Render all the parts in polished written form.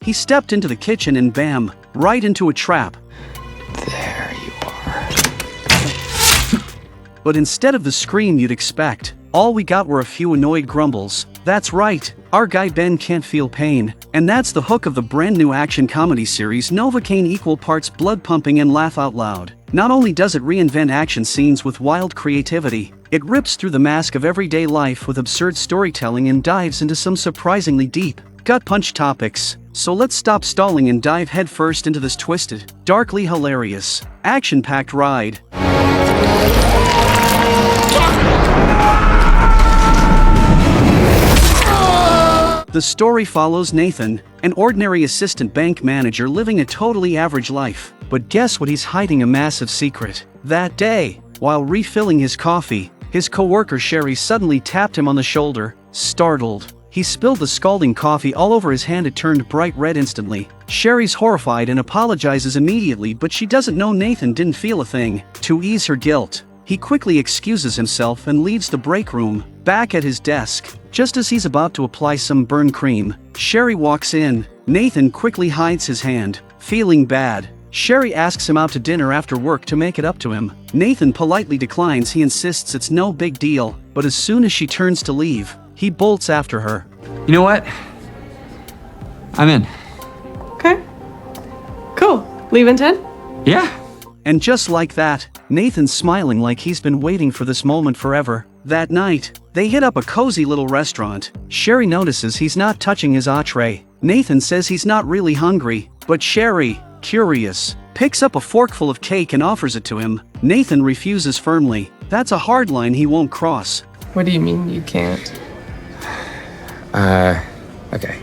He stepped into the kitchen and bam, right into a trap. There you are. But instead of the scream you'd expect, all we got were a few annoyed grumbles. That's right, our guy Ben can't feel pain. And that's the hook of the brand new action comedy series Novocaine, equal parts blood pumping and laugh out loud. Not only does it reinvent action scenes with wild creativity, it rips through the mask of everyday life with absurd storytelling and dives into some surprisingly deep, gut-punch topics. So let's stop stalling and dive headfirst into this twisted, darkly hilarious, action-packed ride. The story follows Nathan, an ordinary assistant bank manager living a totally average life. But guess what, he's hiding a massive secret. That day, while refilling his coffee, his coworker Sherry suddenly tapped him on the shoulder. Startled, he spilled the scalding coffee all over his hand. It turned bright red instantly. Sherry's horrified and apologizes immediately, but she doesn't know Nathan didn't feel a thing. To ease her guilt, he quickly excuses himself and leaves the break room. Back at his desk, just as he's about to apply some burn cream, Sherry walks in. Nathan quickly hides his hand, feeling bad. Sherry asks him out to dinner after work to make it up to him. Nathan politely declines. He insists it's no big deal, but as soon as she turns to leave, he bolts after her. You know what? I'm in. Okay. Cool. Leaving 10? Yeah. And just like that, Nathan's smiling like he's been waiting for this moment forever. That night, they hit up a cozy little restaurant. Sherry notices he's not touching his entree. Nathan says he's not really hungry, but Sherry, curious, picks up a forkful of cake and offers it to him. Nathan refuses firmly. That's a hard line he won't cross. What do you mean you can't? Okay.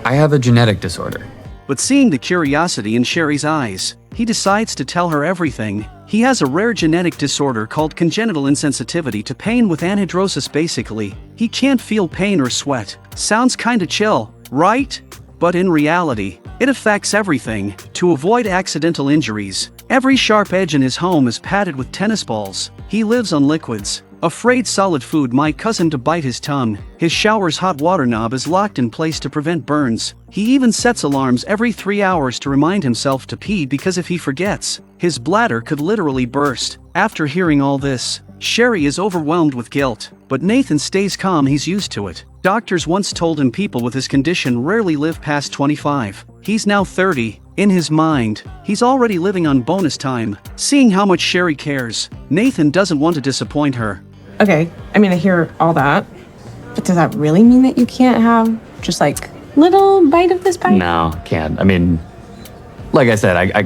I have a genetic disorder. But seeing the curiosity in Sherry's eyes, he decides to tell her everything. He has a rare genetic disorder called congenital insensitivity to pain with anhidrosis. Basically, he can't feel pain or sweat. Sounds kinda chill, right? But in reality, it affects everything. To avoid accidental injuries, every sharp edge in his home is padded with tennis balls. He lives on liquids, afraid solid food might cause him to bite his tongue. His shower's hot water knob is locked in place to prevent burns. He even sets alarms every 3 hours to remind himself to pee, because if he forgets, his bladder could literally burst. After hearing all this, Sherry is overwhelmed with guilt, but Nathan stays calm. He's used to it. Doctors once told him people with his condition rarely live past 25. He's now 30. In his mind, he's already living on bonus time. Seeing how much Sherry cares, Nathan doesn't want to disappoint her. Okay, I mean, I hear all that, but does that really mean that you can't have just like little bite of this pie? No, can't. I mean, like I said, I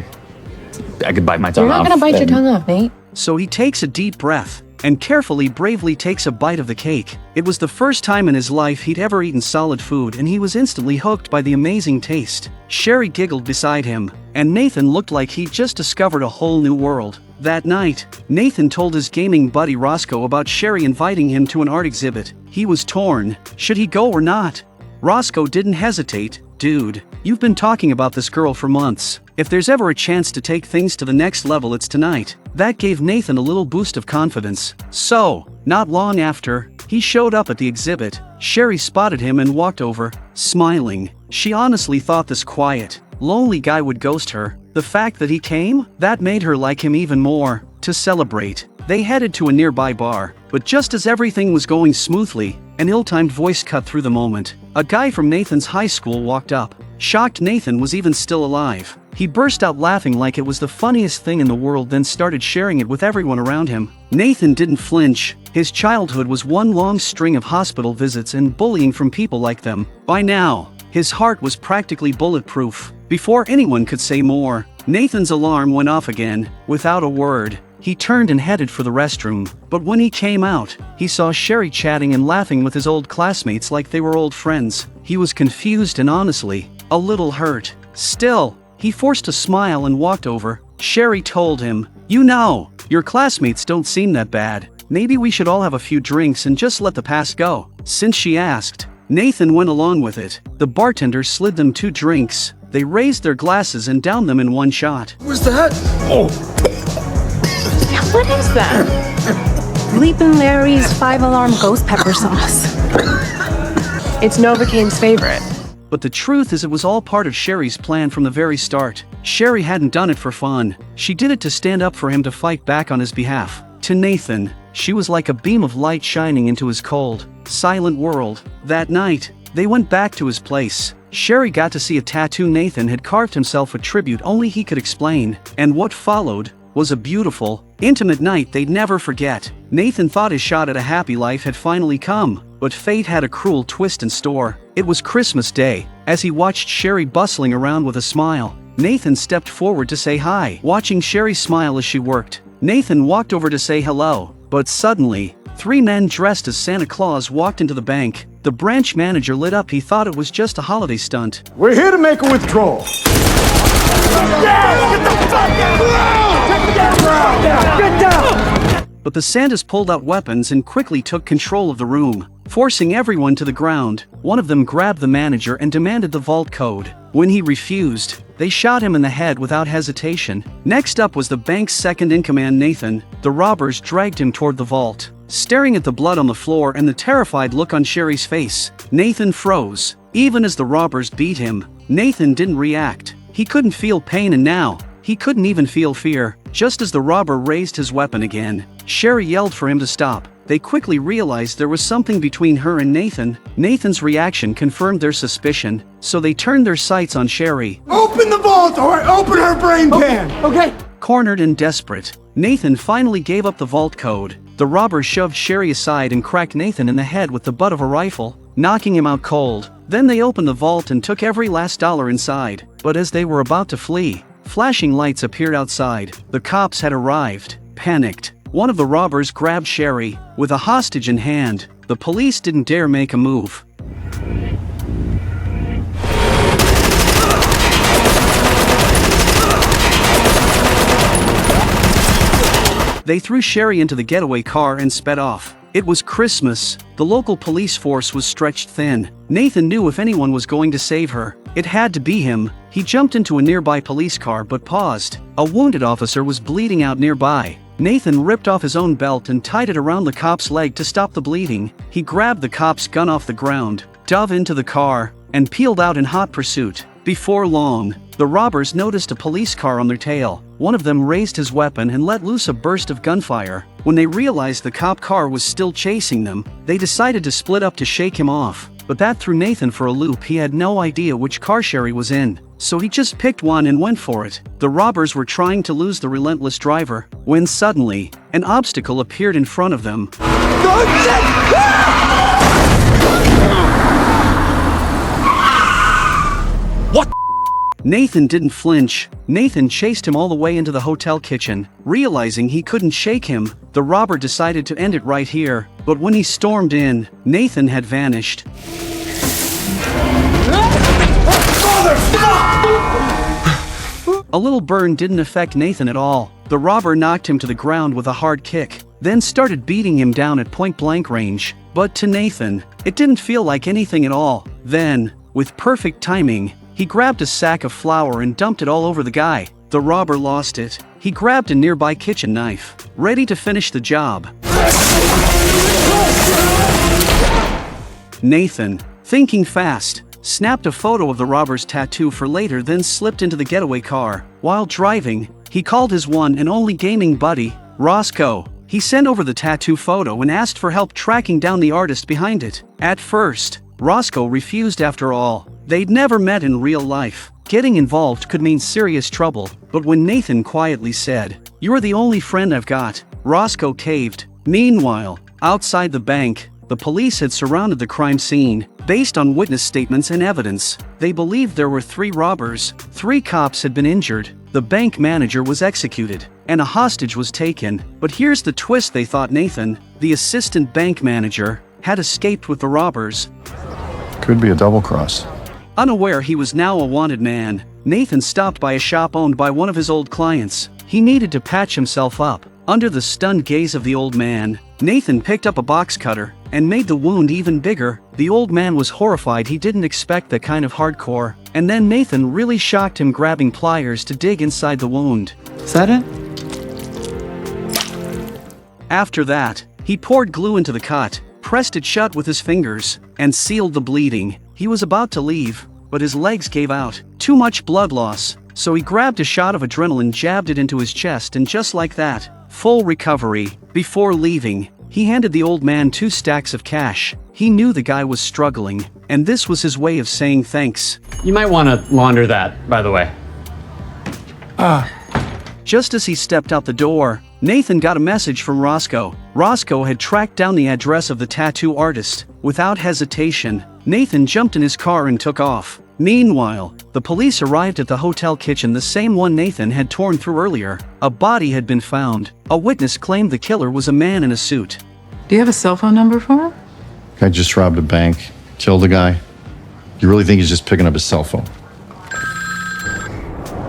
could bite my tongue off. You're not gonna bite your tongue off, Nate. So he takes a deep breath and carefully, bravely takes a bite of the cake. It was the first time in his life he'd ever eaten solid food, and he was instantly hooked by the amazing taste. Sherry giggled beside him, and Nathan looked like he'd just discovered a whole new world. That night, Nathan told his gaming buddy Roscoe about Sherry inviting him to an art exhibit. He was torn. Should he go or not? Roscoe didn't hesitate. Dude, you've been talking about this girl for months. If there's ever a chance to take things to the next level, it's tonight. That gave Nathan a little boost of confidence. So, not long after, he showed up at the exhibit. Sherry spotted him and walked over, smiling. She honestly thought this quiet, lonely guy would ghost her. The fact that he came, that made her like him even more. To celebrate, they headed to a nearby bar. But just as everything was going smoothly, an ill-timed voice cut through the moment. A guy from Nathan's high school walked up. Shocked Nathan was even still alive. He burst out laughing like it was the funniest thing in the world, then started sharing it with everyone around him. Nathan didn't flinch. His childhood was one long string of hospital visits and bullying from people like them. By now, his heart was practically bulletproof. Before anyone could say more, Nathan's alarm went off again. Without a word, he turned and headed for the restroom. But when he came out, he saw Sherry chatting and laughing with his old classmates like they were old friends. He was confused and honestly, a little hurt. Still, he forced a smile and walked over. Sherry told him, "You know, your classmates don't seem that bad. Maybe we should all have a few drinks and just let the past go." Since she asked, Nathan went along with it. The bartender slid them 2 drinks. They raised their glasses and downed them in one shot. What's that? Oh. What is that? Leapin' Larry's 5-alarm ghost pepper sauce. It's Novocaine's favorite. But the truth is it was all part of Sherry's plan from the very start. Sherry hadn't done it for fun. She did it to stand up for him, to fight back on his behalf. To Nathan, she was like a beam of light shining into his cold, silent world. That night, they went back to his place. Sherry got to see a tattoo Nathan had carved himself, a tribute only he could explain. And what followed was a beautiful, intimate night they'd never forget. Nathan thought his shot at a happy life had finally come, but fate had a cruel twist in store. It was Christmas Day. As he watched Sherry bustling around with a smile, Nathan stepped forward to say hi. Watching Sherry smile as she worked, Nathan walked over to say hello, but suddenly, 3 men dressed as Santa Claus walked into the bank. The branch manager lit up. He thought it was just a holiday stunt. We're here to make a withdrawal. But the Santas pulled out weapons and quickly took control of the room, forcing everyone to the ground. One of them grabbed the manager and demanded the vault code. When he refused, they shot him in the head without hesitation. Next up was the bank's second-in-command, Nathan. The robbers dragged him toward the vault. Staring at the blood on the floor and the terrified look on Sherry's face, Nathan froze. Even as the robbers beat him, Nathan didn't react. He couldn't feel pain, and now, he couldn't even feel fear. Just as the robber raised his weapon again, Sherry yelled for him to stop. They quickly realized there was something between her and Nathan. Nathan's reaction confirmed their suspicion, so they turned their sights on Sherry. Open the vault or open her brain pan! Okay. Cornered and desperate, Nathan finally gave up the vault code. The robber shoved Sherry aside and cracked Nathan in the head with the butt of a rifle, knocking him out cold. Then they opened the vault and took every last dollar inside. But as they were about to flee, flashing lights appeared outside. The cops had arrived. Panicked, one of the robbers grabbed Sherry. With a hostage in hand, the police didn't dare make a move. They threw Sherry into the getaway car and sped off. It was Christmas. The local police force was stretched thin. Nathan knew if anyone was going to save her, it had to be him. He jumped into a nearby police car but paused. A wounded officer was bleeding out nearby. Nathan ripped off his own belt and tied it around the cop's leg to stop the bleeding. He grabbed the cop's gun off the ground, dove into the car, and peeled out in hot pursuit. Before long, the robbers noticed a police car on their tail. One of them raised his weapon and let loose a burst of gunfire. When they realized the cop car was still chasing them, they decided to split up to shake him off. But that threw Nathan for a loop. He had no idea which car Sherry was in, so he just picked one and went for it. The robbers were trying to lose the relentless driver, when suddenly, an obstacle appeared in front of them. Nathan didn't flinch. Nathan chased him all the way into the hotel kitchen. Realizing he couldn't shake him, the robber decided to end it right here. But when he stormed in, Nathan had vanished. A little burn didn't affect Nathan at all. The robber knocked him to the ground with a hard kick, then started beating him down at point-blank range. But to Nathan, it didn't feel like anything at all. Then, with perfect timing, he grabbed a sack of flour and dumped it all over the guy. The robber lost it. He grabbed a nearby kitchen knife, ready to finish the job. Nathan, thinking fast, snapped a photo of the robber's tattoo for later, then slipped into the getaway car. While driving, he called his one and only gaming buddy, Roscoe. He sent over the tattoo photo and asked for help tracking down the artist behind it. At first, Roscoe refused. After all, they'd never met in real life. Getting involved could mean serious trouble. But when Nathan quietly said, "You're the only friend I've got," Roscoe caved. Meanwhile, outside the bank, the police had surrounded the crime scene. Based on witness statements and evidence, they believed there were 3 robbers. 3 cops had been injured. The bank manager was executed, and a hostage was taken. But here's the twist: they thought Nathan, the assistant bank manager, had escaped with the robbers. Could be a double cross. Unaware he was now a wanted man, Nathan stopped by a shop owned by one of his old clients. He needed to patch himself up. Under the stunned gaze of the old man, Nathan picked up a box cutter and made the wound even bigger. The old man was horrified. He didn't expect that kind of hardcore. And then Nathan really shocked him, grabbing pliers to dig inside the wound. Is that it? After that, he poured glue into the cut, pressed it shut with his fingers, and sealed the bleeding. He was about to leave, but his legs gave out. Too much blood loss, so he grabbed a shot of adrenaline, jabbed it into his chest, and just like that, full recovery. Before leaving, he handed the old man 2 stacks of cash. He knew the guy was struggling, and this was his way of saying thanks. You might want to launder that, by the way. Just as he stepped out the door, Nathan got a message from Roscoe. Roscoe had tracked down the address of the tattoo artist. Without hesitation, Nathan jumped in his car and took off. Meanwhile, the police arrived at the hotel kitchen, the same one Nathan had torn through earlier. A body had been found. A witness claimed the killer was a man in a suit. Do you have a cell phone number for him? Guy just robbed a bank, killed a guy. You really think he's just picking up his cell phone?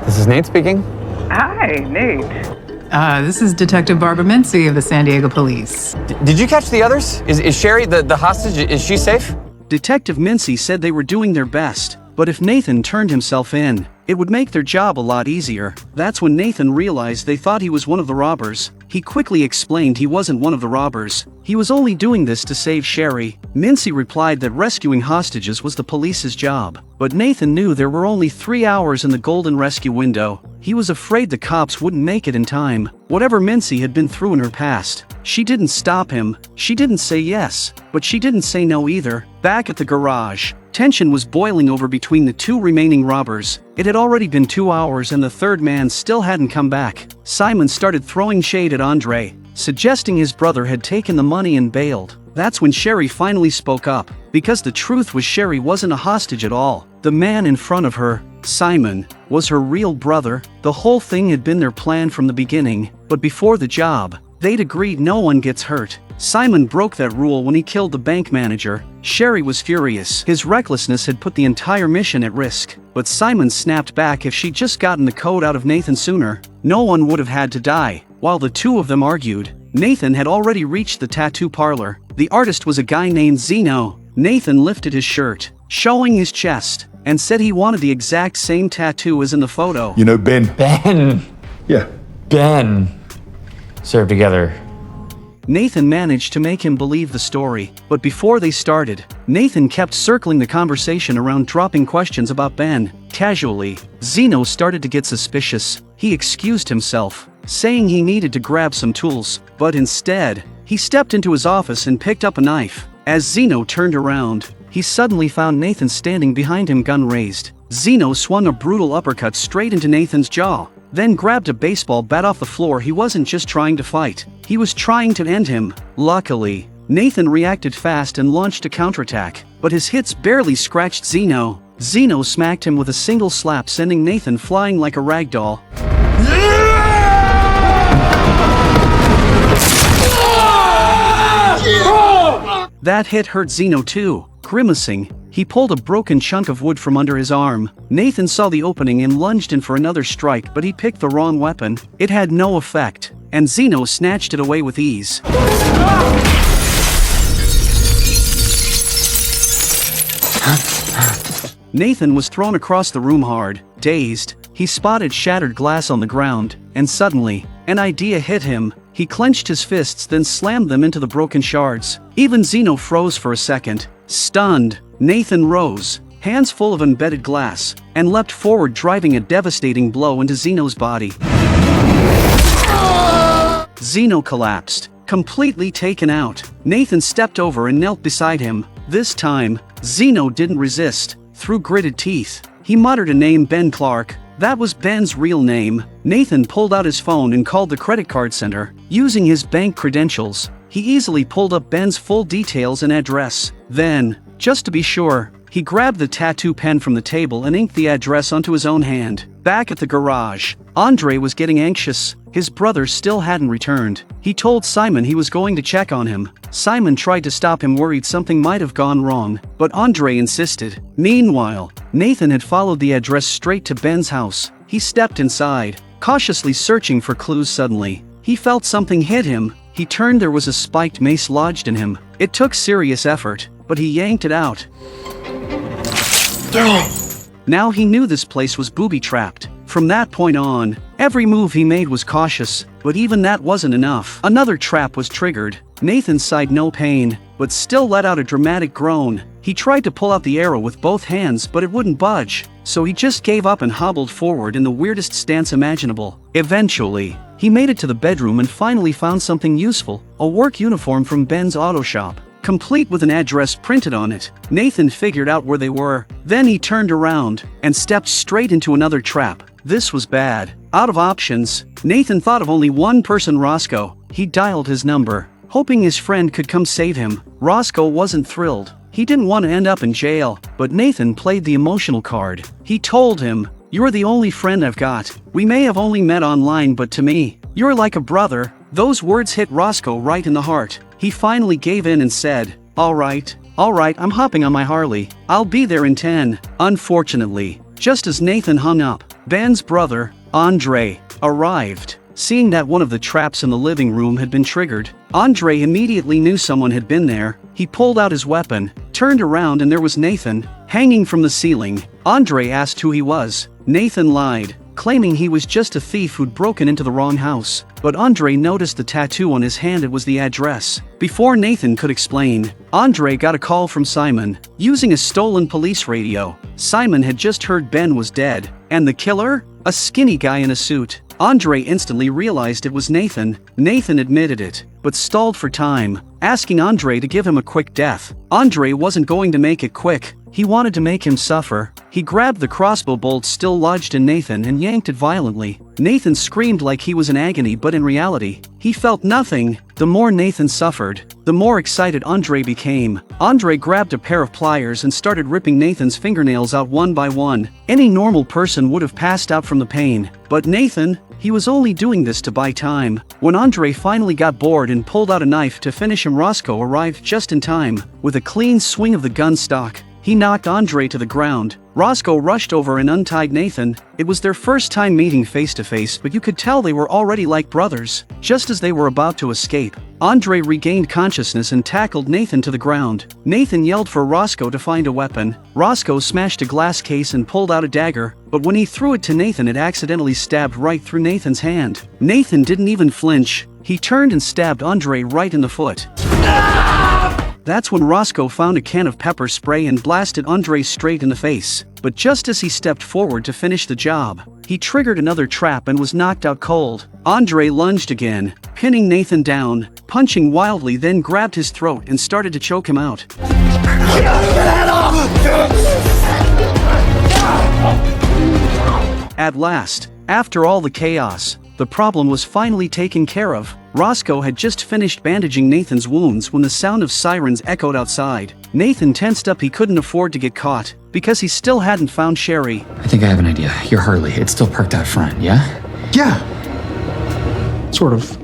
This is Nate speaking. Hi, Nate. This is Detective Barbara Mincy of the San Diego Police. Did you catch the others? Is Sherry, the hostage, is she safe? Detective Mincy said they were doing their best, but if Nathan turned himself in, it would make their job a lot easier. That's when Nathan realized they thought he was one of the robbers. He quickly explained he wasn't one of the robbers. He was only doing this to save Sherry. Mincy replied that rescuing hostages was the police's job. But Nathan knew there were only 3 hours in the golden rescue window. He was afraid the cops wouldn't make it in time. Whatever Mincy had been through in her past, she didn't stop him. She didn't say yes, but she didn't say no either. Back at the garage, tension was boiling over between the 2 remaining robbers. It had already been 2 hours and the third man still hadn't come back. Simon started throwing shade at Andre, suggesting his brother had taken the money and bailed. That's when Sherry finally spoke up, because the truth was Sherry wasn't a hostage at all. The man in front of her, Simon, was her real brother. The whole thing had been their plan from the beginning, but before the job, they'd agreed no one gets hurt. Simon broke that rule when he killed the bank manager. Sherry was furious. His recklessness had put the entire mission at risk. But Simon snapped back. If she'd just gotten the code out of Nathan sooner, no one would have had to die. While the 2 of them argued, Nathan had already reached the tattoo parlor. The artist was a guy named Zeno. Nathan lifted his shirt, showing his chest, and said he wanted the exact same tattoo as in the photo. You know Ben? Ben. Yeah. Ben. Served together. Nathan managed to make him believe the story, but before they started, Nathan kept circling the conversation around, dropping questions about Ben. Casually, Zeno started to get suspicious. He excused himself, saying he needed to grab some tools, but instead, he stepped into his office and picked up a knife. As Zeno turned around, he suddenly found Nathan standing behind him, gun raised. Zeno swung a brutal uppercut straight into Nathan's jaw, then grabbed a baseball bat off the floor. He wasn't just trying to fight, he was trying to end him. Luckily, Nathan reacted fast and launched a counterattack, but his hits barely scratched Zeno. Zeno smacked him with a single slap, sending Nathan flying like a rag doll. That hit hurt Zeno too. Grimacing, he pulled a broken chunk of wood from under his arm. Nathan saw the opening and lunged in for another strike, but he picked the wrong weapon. It had no effect, and Zeno snatched it away with ease. Nathan was thrown across the room hard. Dazed, he spotted shattered glass on the ground, and suddenly, an idea hit him. He clenched his fists, then slammed them into the broken shards. Even Zeno froze for a second. Stunned, Nathan rose, hands full of embedded glass, and leapt forward, driving a devastating blow into Zeno's body. Zeno collapsed, completely taken out. Nathan stepped over and knelt beside him. This time, Zeno didn't resist. Through gritted teeth, he muttered a name: Ben Clark. That was Ben's real name. Nathan pulled out his phone and called the credit card center. Using his bank credentials, he easily pulled up Ben's full details and address. Then, just to be sure, he grabbed the tattoo pen from the table and inked the address onto his own hand. Back at the garage, Andre was getting anxious. His brother still hadn't returned. He told Simon he was going to check on him. Simon tried to stop him, worried something might have gone wrong, but Andre insisted. Meanwhile, Nathan had followed the address straight to Ben's house. He stepped inside, cautiously searching for clues. Suddenly, he felt something hit him. He turned. There was a spiked mace lodged in him. It took serious effort, but he yanked it out. Now he knew this place was booby-trapped. From that point on, every move he made was cautious, but even that wasn't enough. Another trap was triggered. Nathan sighed, no pain, but but still let out a dramatic groan. He tried to pull out the arrow with both hands, but it wouldn't budge, so he just gave up and hobbled forward in the weirdest stance imaginable. Eventually, he made it to the bedroom and finally found something useful, a work uniform from Ben's auto shop, complete with an address printed on it. Nathan figured out where they were. Then he turned around and stepped straight into another trap. This was bad. Out of options, Nathan thought of only one person, Roscoe. He dialed his number, hoping his friend could come save him. Roscoe wasn't thrilled. He didn't want to end up in jail, but Nathan played the emotional card. He told him, "You're the only friend I've got. We may have only met online, but to me, you're like a brother." Those words hit Roscoe right in the heart. He finally gave in and said, all right, I'm hopping on my Harley. I'll be there in 10. Unfortunately, just as Nathan hung up, Ben's brother, Andre, arrived. Seeing that one of the traps in the living room had been triggered, Andre immediately knew someone had been there. He pulled out his weapon, turned around, and there was Nathan, hanging from the ceiling. Andre asked who he was. Nathan lied, claiming he was just a thief who'd broken into the wrong house. But Andre noticed the tattoo on his hand. It was the address. Before Nathan could explain, Andre got a call from Simon. Using a stolen police radio, Simon had just heard Ben was dead. And the killer? A skinny guy in a suit. Andre instantly realized it was Nathan. Nathan admitted it, but stalled for time, asking Andre to give him a quick death. Andre wasn't going to make it quick. He wanted to make him suffer. He grabbed the crossbow bolt still lodged in Nathan and yanked it violently. Nathan screamed like he was in agony, but in reality, he felt nothing. The more Nathan suffered, the more excited Andre became. Andre grabbed a pair of pliers and started ripping Nathan's fingernails out one by one. Any normal person would have passed out from the pain, but Nathan, he was only doing this to buy time. When Andre finally got bored and pulled out a knife to finish him, Roscoe arrived just in time. With a clean swing of the gun stock, he knocked Andre to the ground. Roscoe rushed over and untied Nathan. It was their first time meeting face to face, but you could tell they were already like brothers. Just as they were about to escape, Andre regained consciousness and tackled Nathan to the ground. Nathan yelled for Roscoe to find a weapon. Roscoe smashed a glass case and pulled out a dagger, but when he threw it to Nathan, it accidentally stabbed right through Nathan's hand. Nathan didn't even flinch. He turned and stabbed Andre right in the foot. That's when Roscoe found a can of pepper spray and blasted Andre straight in the face. But just as he stepped forward to finish the job, he triggered another trap and was knocked out cold. Andre lunged again, pinning Nathan down, punching wildly, then grabbed his throat and started to choke him out. At last, after all the chaos, the problem was finally taken care of. Roscoe had just finished bandaging Nathan's wounds when the sound of sirens echoed outside. Nathan tensed up. He couldn't afford to get caught, because he still hadn't found Sherry. I think I have an idea. Your Harley, it's still parked out front, yeah? Yeah. Sort of.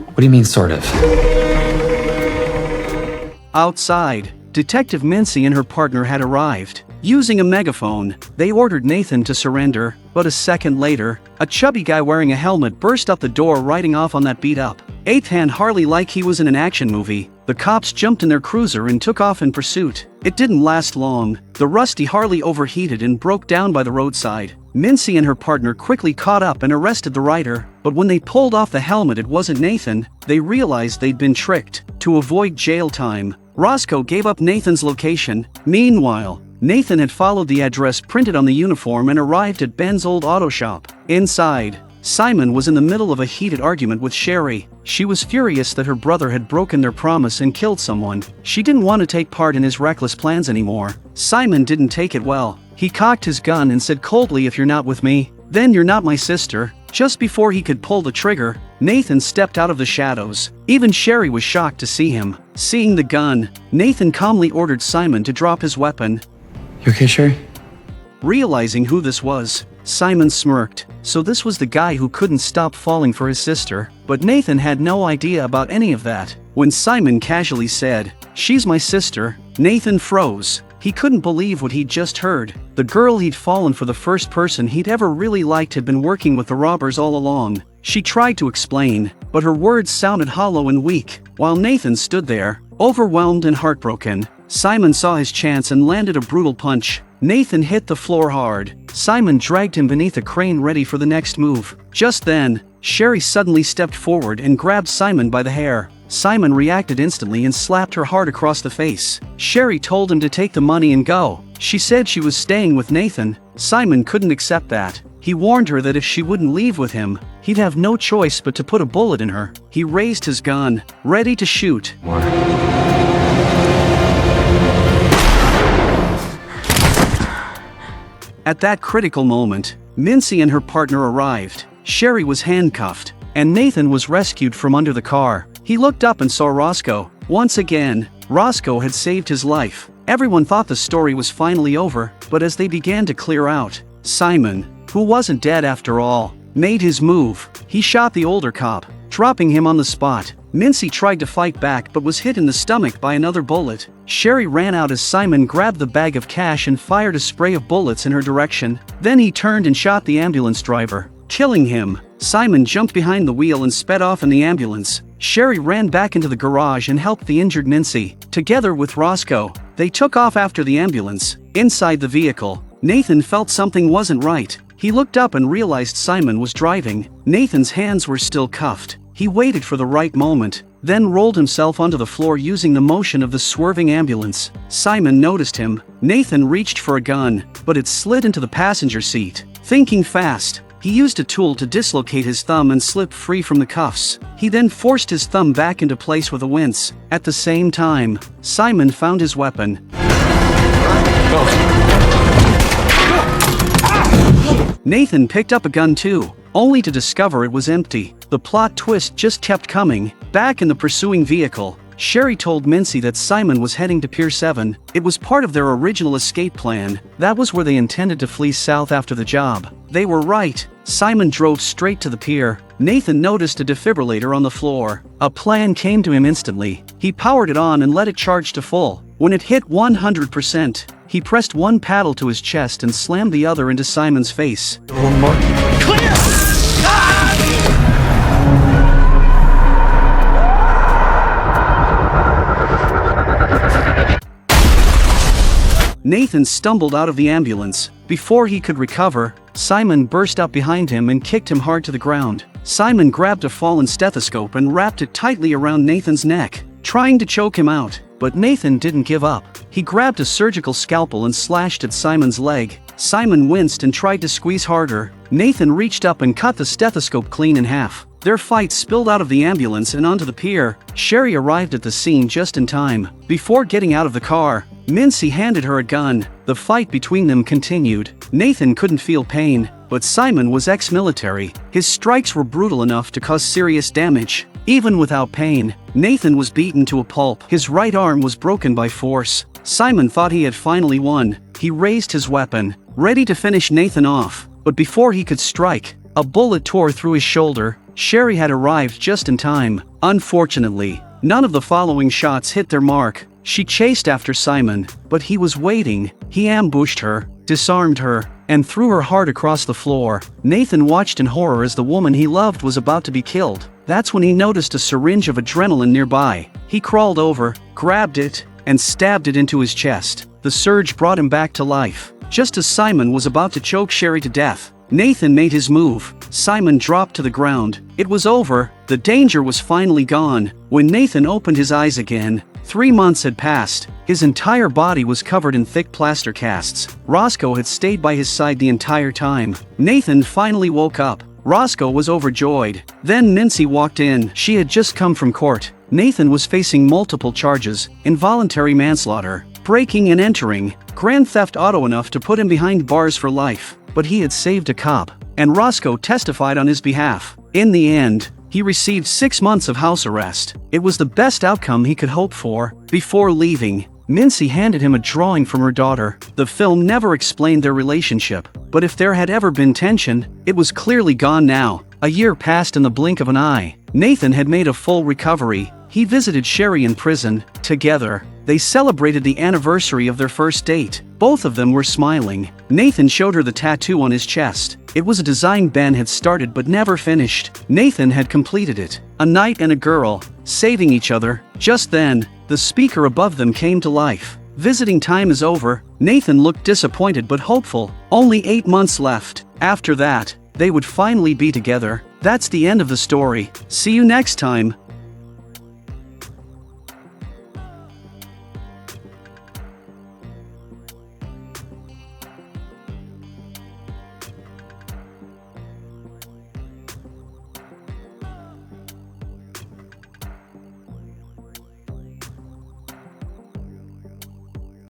What do you mean, sort of? Outside, Detective Mincy and her partner had arrived. Using a megaphone, they ordered Nathan to surrender, but a second later, a chubby guy wearing a helmet burst out the door, riding off on that beat-up eighth-hand Harley like he was in an action movie. The cops jumped in their cruiser and took off in pursuit. It didn't last long. The rusty Harley overheated and broke down by the roadside. Mincy and her partner quickly caught up and arrested the rider, but when they pulled off the helmet, it wasn't Nathan. They realized they'd been tricked. To avoid jail time, Roscoe gave up Nathan's location. Meanwhile, Nathan had followed the address printed on the uniform and arrived at Ben's old auto shop. Inside, Simon was in the middle of a heated argument with Sherry. She was furious that her brother had broken their promise and killed someone. She didn't want to take part in his reckless plans anymore. Simon didn't take it well. He cocked his gun and said coldly, "If you're not with me, then you're not my sister." Just before he could pull the trigger, Nathan stepped out of the shadows. Even Sherry was shocked to see him. Seeing the gun, Nathan calmly ordered Simon to drop his weapon. You okay, Sherry? Realizing who this was, Simon smirked. So this was the guy who couldn't stop falling for his sister. But Nathan had no idea about any of that. When Simon casually said, "She's my sister," Nathan froze. He couldn't believe what he'd just heard. The girl he'd fallen for, the first person he'd ever really liked, had been working with the robbers all along. She tried to explain, but her words sounded hollow and weak. While Nathan stood there, overwhelmed and heartbroken, Simon saw his chance and landed a brutal punch. Nathan hit the floor hard. Simon dragged him beneath a crane, ready for the next move. Just then, Sherry suddenly stepped forward and grabbed Simon by the hair. Simon reacted instantly and slapped her hard across the face. Sherry told him to take the money and go. She said she was staying with Nathan. Simon couldn't accept that. He warned her that if she wouldn't leave with him, he'd have no choice but to put a bullet in her. He raised his gun, ready to shoot. At that critical moment, Mincy and her partner arrived. Sherry was handcuffed, and Nathan was rescued from under the car. He looked up and saw Roscoe. Once again, Roscoe had saved his life. Everyone thought the story was finally over, but as they began to clear out, Simon, who wasn't dead after all, made his move. He shot the older cop, dropping him on the spot. Mincy tried to fight back but was hit in the stomach by another bullet. Sherry ran out as Simon grabbed the bag of cash and fired a spray of bullets in her direction. Then he turned and shot the ambulance driver, killing him. Simon jumped behind the wheel and sped off in the ambulance. Sherry ran back into the garage and helped the injured Mincy. Together with Roscoe, they took off after the ambulance. Inside the vehicle, Nathan felt something wasn't right. He looked up and realized Simon was driving. Nathan's hands were still cuffed. He waited for the right moment, then rolled himself onto the floor using the motion of the swerving ambulance. Simon noticed him. Nathan reached for a gun, but it slid into the passenger seat. Thinking fast, he used a tool to dislocate his thumb and slip free from the cuffs. He then forced his thumb back into place with a wince. At the same time, Simon found his weapon. Nathan picked up a gun too, only to discover it was empty. The plot twist just kept coming. Back in the pursuing vehicle, Sherry told Mincy that Simon was heading to Pier 7. It was part of their original escape plan. That was where they intended to flee south after the job. They were right. Simon drove straight to the pier. Nathan noticed a defibrillator on the floor. A plan came to him instantly. He powered it on and let it charge to full. When it hit 100%, he pressed one paddle to his chest and slammed the other into Simon's face. Nathan stumbled out of the ambulance. Before he could recover, Simon burst up behind him and kicked him hard to the ground. Simon grabbed a fallen stethoscope and wrapped it tightly around Nathan's neck, trying to choke him out. But Nathan didn't give up. He grabbed a surgical scalpel and slashed at Simon's leg. Simon winced and tried to squeeze harder. Nathan reached up and cut the stethoscope clean in half. Their fight spilled out of the ambulance and onto the pier. Sherry arrived at the scene just in time. Before getting out of the car, Mincy handed her a gun. The fight between them continued. Nathan couldn't feel pain, but Simon was ex-military. His strikes were brutal enough to cause serious damage. Even without pain, Nathan was beaten to a pulp. His right arm was broken by force. Simon thought he had finally won. He raised his weapon, ready to finish Nathan off. But before he could strike, a bullet tore through his shoulder. Sherry had arrived just in time. Unfortunately, none of the following shots hit their mark. She chased after Simon, but he was waiting. He ambushed her, disarmed her, and threw her hard across the floor. Nathan watched in horror as the woman he loved was about to be killed. That's when he noticed a syringe of adrenaline nearby. He crawled over, grabbed it, and stabbed it into his chest. The surge brought him back to life. Just as Simon was about to choke Sherry to death, Nathan made his move. Simon dropped to the ground. It was over. The danger was finally gone. When Nathan opened his eyes again, 3 months had passed. His entire body was covered in thick plaster casts. Roscoe had stayed by his side the entire time. Nathan finally woke up. Roscoe was overjoyed. Then Mincy walked in. She had just come from court. Nathan was facing multiple charges: involuntary manslaughter, breaking and entering, grand theft auto, enough to put him behind bars for life. But he had saved a cop, and Roscoe testified on his behalf. In the end, he received 6 months of house arrest. It was the best outcome he could hope for. Before leaving, Mincy handed him a drawing from her daughter. The film never explained their relationship, but if there had ever been tension, it was clearly gone now. A year passed in the blink of an eye. Nathan had made a full recovery. He visited Sherry in prison. Together, they celebrated the anniversary of their first date. Both of them were smiling. Nathan showed her the tattoo on his chest. It was a design Ben had started but never finished. Nathan had completed it. A knight and a girl, saving each other. Just then, the speaker above them came to life. Visiting time is over. Nathan looked disappointed but hopeful. Only 8 months left. After that, they would finally be together. That's the end of the story. See you next time.